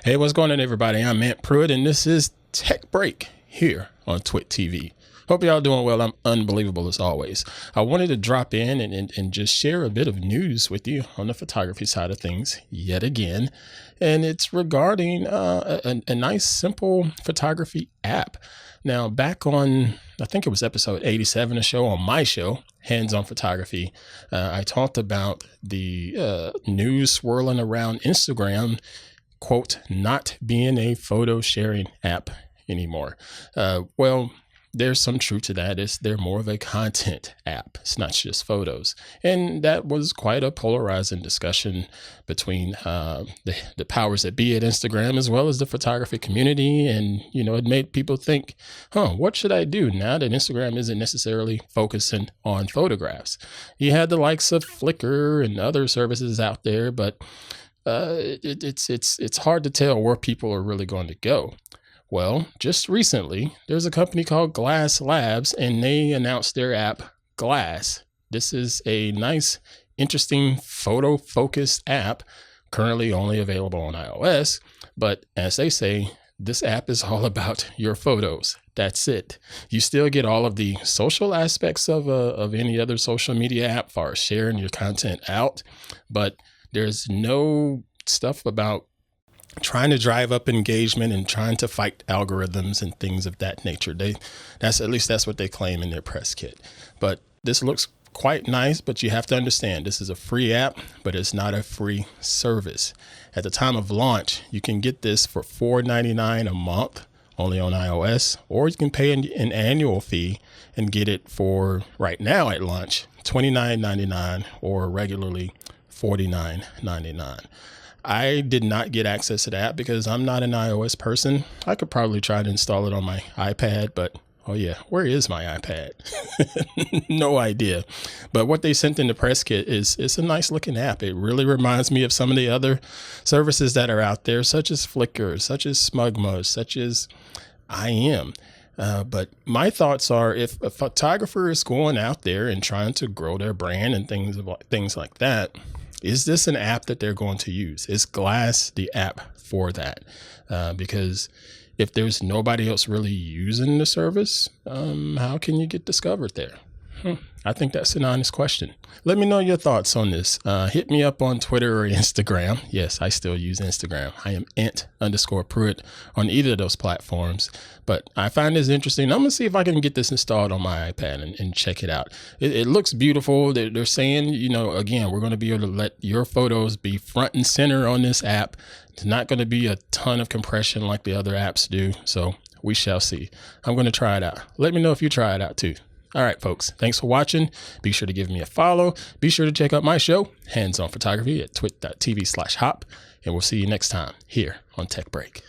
Hey, what's going on, everybody? I'm Pruitt, and this is Tech Break here on TWiT TV. Hope y'all doing well. I'm unbelievable as always. I wanted to drop in and just share a bit of news with you on the photography side of things yet again. And it's regarding a nice, simple photography app. Now, back on, I think it was episode 87 or so on my show, Hands on Photography, I talked about the news swirling around Instagram, quote, not being a photo sharing app anymore. Well, there's some truth to that. They're more of a content app. It's not just photos. And that was quite a polarizing discussion between the powers that be at Instagram as well as the photography community. And, you know, it made people think, what should I do now that Instagram isn't necessarily focusing on photographs? You had the likes of Flickr and other services out there, but it's hard to tell where people are really going to go. Well, just recently, there's a company called Glass Labs, and they announced their app, Glass. This is a nice, interesting photo-focused app, currently only available on iOS. But as they say, this app is all about your photos. That's it. You still get all of the social aspects of any other social media app, far as sharing your content out, but there's no stuff about trying to drive up engagement and trying to fight algorithms and things of that nature. That's what they claim in their press kit. But this looks quite nice, but you have to understand this is a free app, but it's not a free service. At the time of launch, you can get this for $4.99 a month only on iOS, or you can pay an annual fee and get it for right now at launch $29.99 or regularly $49.99. I did not get access to that because I'm not an iOS person. I could probably try to install it on my iPad, but oh yeah, where is my iPad? No idea. But what they sent in the press kit it's a nice looking app. It really reminds me of some of the other services that are out there, such as Flickr, such as Smugmug, such as IM. But my thoughts are, if a photographer is going out there and trying to grow their brand and things like that, is this an app that they're going to use? Is Glass the app for that? Because if there's nobody else really using the service, how can you get discovered there? I think that's an honest question. Let me know your thoughts on this. Hit me up on Twitter or Instagram. Yes, I still use Instagram. I am @_Pruitt on either of those platforms. But I find this interesting. I'm going to see if I can get this installed on my iPad and check it out. It looks beautiful. They're saying, you know, again, we're going to be able to let your photos be front and center on this app. It's not going to be a ton of compression like the other apps do. So we shall see. I'm going to try it out. Let me know if you try it out too. All right, folks, thanks for watching. Be sure to give me a follow. Be sure to check out my show, Hands on Photography, at twit.tv/hop. And we'll see you next time here on Tech Break.